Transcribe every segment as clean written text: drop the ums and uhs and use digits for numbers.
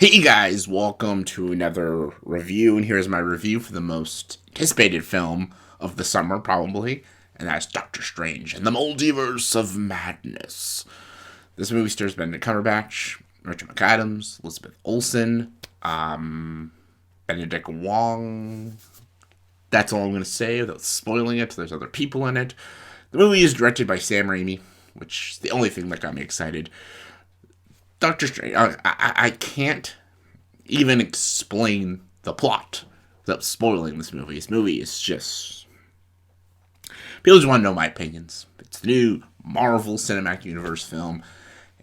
Hey guys, welcome to another review, and here's my review for the most anticipated film of the summer, probably, and that's Doctor Strange and the Multiverse of Madness. This movie stars Benedict Cumberbatch, Rachel McAdams, Elizabeth Olsen, Benedict Wong. That's all I'm going to say without spoiling it. There's other people in it. The movie is directed by Sam Raimi, which is the only thing that got me excited. Doctor Strange. I can't even explain the plot without spoiling this movie. This movie is just. People just want to know my opinions. It's the new Marvel Cinematic Universe film,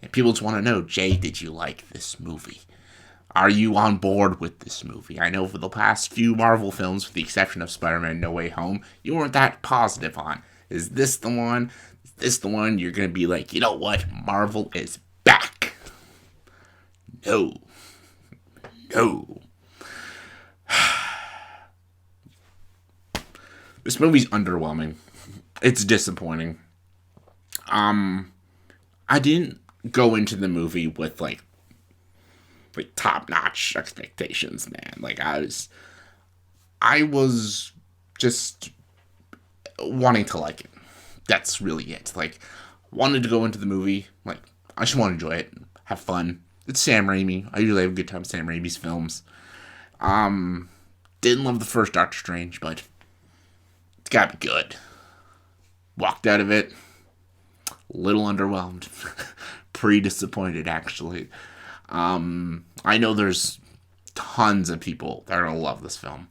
and people just want to know, Jay, did you like this movie? Are you on board with this movie? I know for the past few Marvel films, with the exception of Spider-Man No Way Home, you weren't that positive on. Is this the one? Is this the one you're going to be like, you know what? Marvel is back. No. No. This movie's underwhelming. It's disappointing. I didn't go into the movie with like top-notch expectations, man. I was just wanting to like it. That's really it. Wanted to go into the movie, I just want to enjoy it, have fun. It's Sam Raimi. I usually have a good time with Sam Raimi's films. Didn't love the first Doctor Strange, but it's gotta be good. Walked out of it a little underwhelmed. Pretty disappointed, actually. I know there's tons of people that are gonna love this film.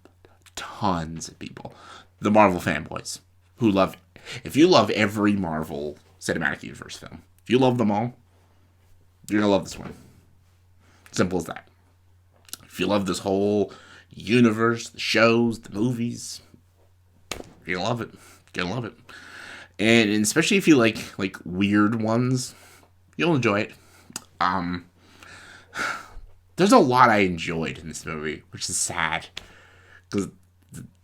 Tons of people. The Marvel fanboys who love. If you love every Marvel Cinematic Universe film, if you love them all, you're gonna love this one. Simple as that. If you love this whole universe, the shows, the movies, you're gonna love it. You're gonna love it. And especially if you like weird ones, you'll enjoy it. There's a lot I enjoyed in this movie, which is sad. Because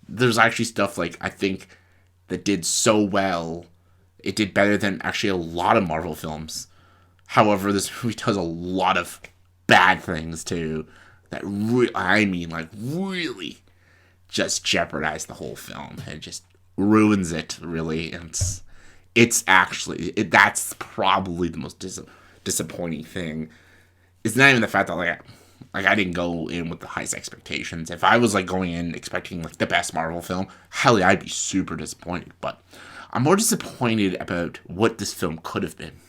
there's actually stuff I think that did so well. It did better than actually a lot of Marvel films. However, this movie does a lot of bad things too that really just jeopardize the whole film and just ruins it, really. And it's actually that's probably the most disappointing thing. It's not even the fact that I didn't go in with the highest expectations. If I was going in expecting the best Marvel film, hell yeah, I'd be super disappointed. But I'm more disappointed about what this film could have been,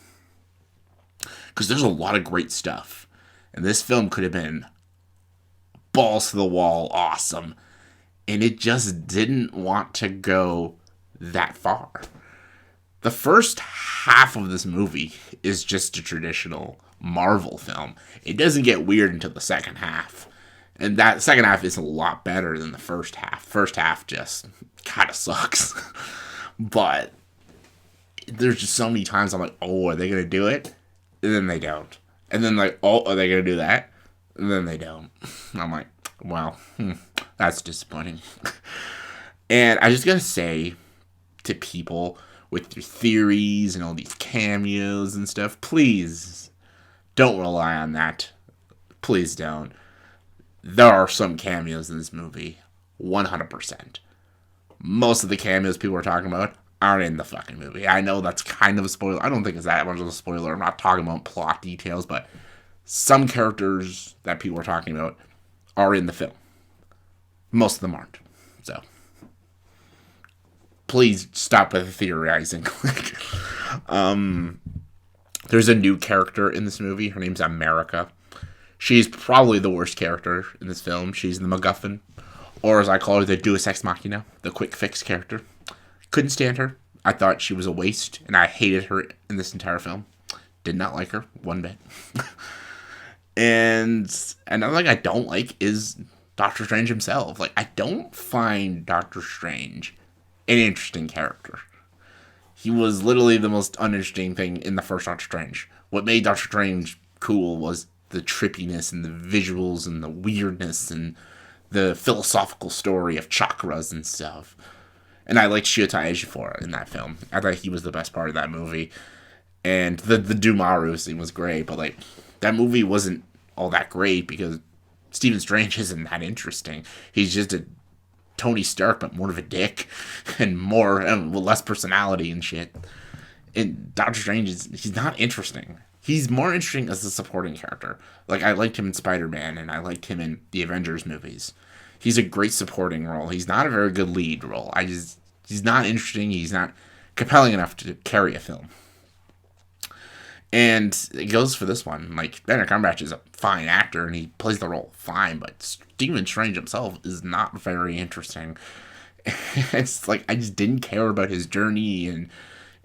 because there's a lot of great stuff. And this film could have been balls to the wall awesome. And it just didn't want to go that far. The first half of this movie is just a traditional Marvel film. It doesn't get weird until the second half. And that second half is a lot better than the first half. First half just kind of sucks. But there's just so many times I'm like, oh, are they going to do it? And then they don't. And then oh, are they going to do that? And then they don't. I'm like, well, that's disappointing. And I just got to say to people with your theories and all these cameos and stuff, please don't rely on that. Please don't. There are some cameos in this movie. 100%. Most of the cameos people are talking about aren't in the fucking movie. I know that's kind of a spoiler. I don't think it's that much of a spoiler. I'm not talking about plot details, but some characters that people are talking about are in the film. Most of them aren't. So please stop with theorizing. There's a new character in this movie. Her name's America. She's probably the worst character in this film. She's the MacGuffin, or as I call her, the Deus Ex Machina, the quick fix character. Couldn't stand her. I thought she was a waste, and I hated her in this entire film. Did not like her one bit. And another thing I don't like is Doctor Strange himself. I don't find Doctor Strange an interesting character. He was literally the most uninteresting thing in the first Doctor Strange. What made Doctor Strange cool was the trippiness and the visuals and the weirdness and the philosophical story of chakras and stuff. And I liked Shiota Ejiofor in that film. I thought he was the best part of that movie. And the Dumaru scene was great, but that movie wasn't all that great because Stephen Strange isn't that interesting. He's just a Tony Stark, but more of a dick and more with less personality and shit. And Doctor Strange he's not interesting. He's more interesting as a supporting character. Like I liked him in Spider-Man, and I liked him in the Avengers movies. He's a great supporting role. He's not a very good lead role. He's not interesting. He's not compelling enough to carry a film. And it goes for this one. Like, Benedict Cumberbatch is a fine actor, and he plays the role fine, but Stephen Strange himself is not very interesting. It's like, I just didn't care about his journey,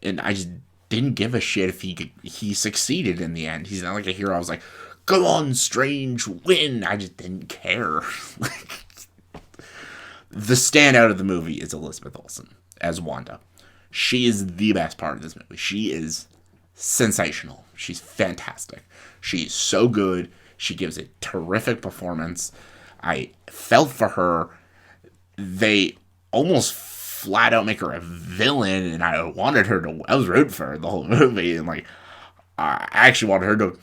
and I just didn't give a shit if he succeeded in the end. He's not like a hero. I was like, come on, Strange, win. I just didn't care. The standout of the movie is Elizabeth Olsen as Wanda. She is the best part of this movie. She is sensational. She's fantastic. She's so good. She gives a terrific performance. I felt for her. They almost flat out make her a villain, and I was rooting for her the whole movie, and like I actually wanted her to,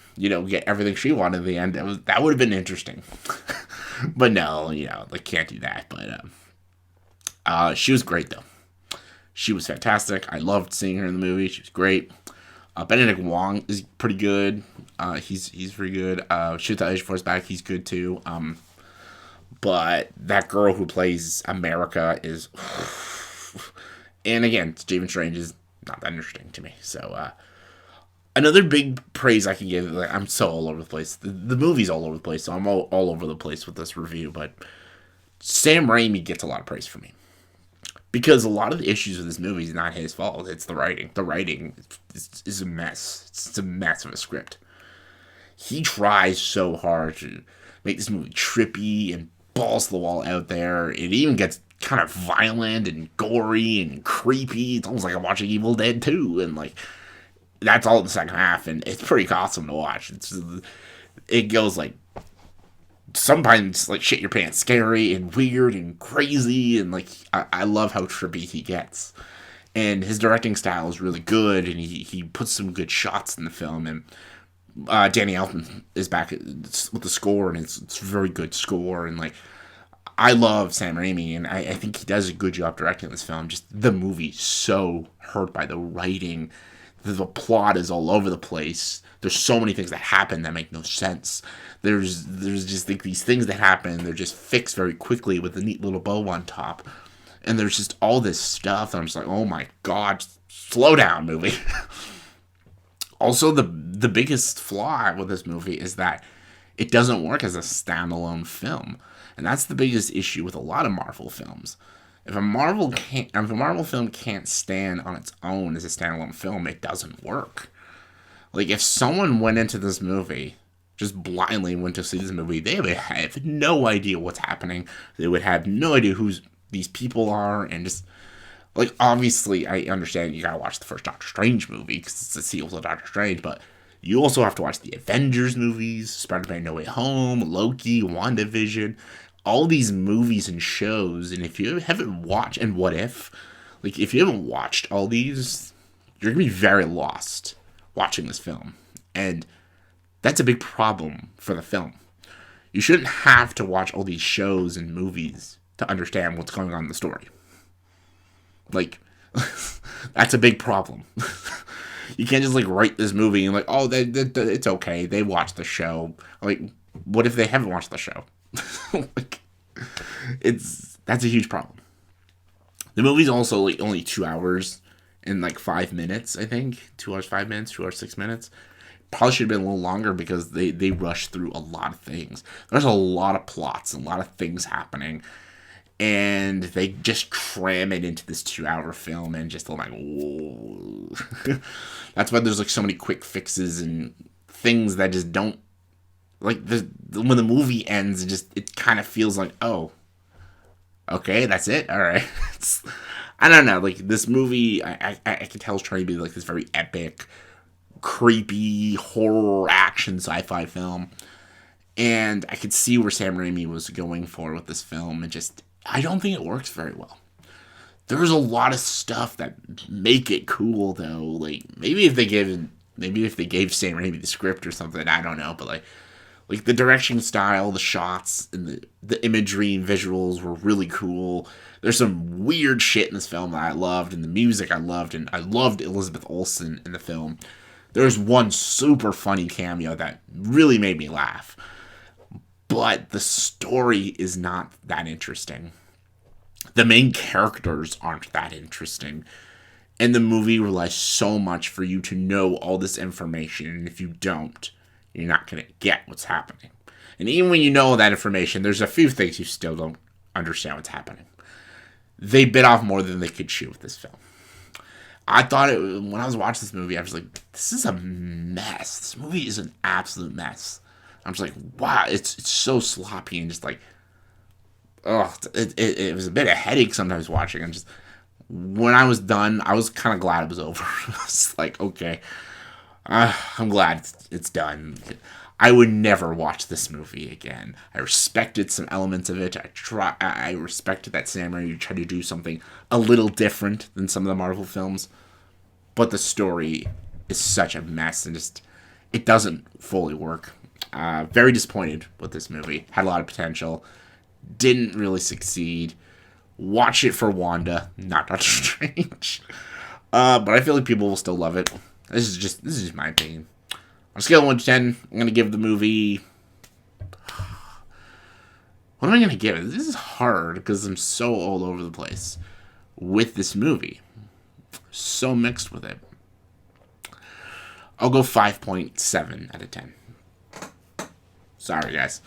get everything she wanted in the end. That would have been interesting. But no, they can't do that. But she was great though. She was fantastic. I loved seeing her in the movie. She was great. Benedict Wong is pretty good. He's pretty good. Shoot the Ice Force back. He's good too. But that girl who plays America is, and again, Stephen Strange is not that interesting to me. So another big praise I can give. Like, I'm so all over the place. The movie's all over the place. So I'm all over the place with this review. But Sam Raimi gets a lot of praise from me. Because a lot of the issues with this movie is not his fault. It's the writing. The writing is a mess. It's a mess of a script. He tries so hard to make this movie trippy and balls to the wall out there. It even gets kind of violent and gory and creepy. It's almost like I'm watching Evil Dead 2. And like, that's all in the second half. And it's pretty awesome to watch. It goes like, sometimes like shit your pants scary and weird and crazy, and like I love how trippy he gets. And his directing style is really good, and he puts some good shots in the film. And Danny Elfman is back with the score, and it's a very good score. And like, I love Sam Raimi, and I think he does a good job directing this film. Just the movie's so hurt by the writing. The plot is all over the place. There's so many things that happen that make no sense. There's just like these things that happen. They're just fixed very quickly with a neat little bow on top. And there's just all this stuff. And I'm just like, oh my God, slow down, movie. Also, the biggest flaw with this movie is that it doesn't work as a standalone film. And that's the biggest issue with a lot of Marvel films. If a Marvel film can't stand on its own as a standalone film, it doesn't work. Like, if someone went into this movie, just blindly went to see this movie, they would have no idea what's happening. They would have no idea who these people are, and just, like, obviously, I understand you gotta watch the first Doctor Strange movie, because it's the sequel to Doctor Strange, but you also have to watch the Avengers movies, Spider-Man No Way Home, Loki, WandaVision, all these movies and shows. And if you haven't watched, and What If, like, if you haven't watched all these, you're gonna be very lost watching this film. And that's a big problem for the film. You shouldn't have to watch all these shows and movies to understand what's going on in the story. Like, that's a big problem. You can't just, like, write this movie and, like, oh, it's okay, they watched the show. Like, what if they haven't watched the show? Like, that's a huge problem. The movie's also, like, only 2 hours and, like, 5 minutes, I think. 2 hours, 5 minutes, 2 hours, 6 minutes. Probably should have been a little longer because they rushed through a lot of things. There's a lot of plots, a lot of things happening. And they just cram it into this 2 hour film, and just like, whoa. That's why there's like so many quick fixes and things that just don't, like, when the movie ends, it kind of feels like, oh, okay, that's it, all right. I don't know, like, this movie, I can tell it's trying to be like this very epic, creepy horror action sci-fi film, and I could see where Sam Raimi was going for with this film, and just, I don't think it works very well. There's a lot of stuff that make it cool, though. Like, maybe if they gave Sam Raimi the script or something, I don't know, but like Like, the direction style, the shots, and the imagery and visuals were really cool. There's some weird shit in this film that I loved, and the music I loved, and I loved Elizabeth Olsen in the film. There's one super funny cameo that really made me laugh. But the story is not that interesting. The main characters aren't that interesting. And the movie relies so much for you to know all this information, and if you don't, you're not going to get what's happening. And even when you know that information, there's a few things you still don't understand what's happening. They bit off more than they could chew with this film. I thought when I was watching this movie, I was like, this is a mess. This movie is an absolute mess. I'm just like, wow, it's so sloppy and just like, oh, it was a bit of a headache sometimes watching. And just, when I was done, I was kind of glad it was over. I was like, okay, I'm glad it's done. I would never watch this movie again. I respected some elements of it. I respected that Sam Raimi tried to do something a little different than some of the Marvel films, but the story is such a mess and just it doesn't fully work. Very disappointed with this movie. Had a lot of potential. Didn't really succeed. Watch it for Wanda, not Doctor Strange. But I feel like people will still love it. This is just my opinion. On a scale of 1 to 10, I'm going to give the movie... What am I going to give it? This is hard because I'm so all over the place with this movie. So mixed with it. I'll go 5.7 out of 10. Sorry, guys.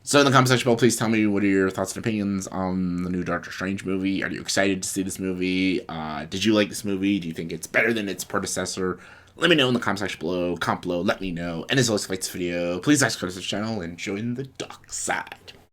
So in the comment section below, please tell me what are your thoughts and opinions on the new Doctor Strange movie. Are you excited to see this movie? Did you like this movie? Do you think it's better than its predecessor? Let me know in the comment section below. Comment below, let me know. And as always, if you like this video, please subscribe to this channel and join the dark side.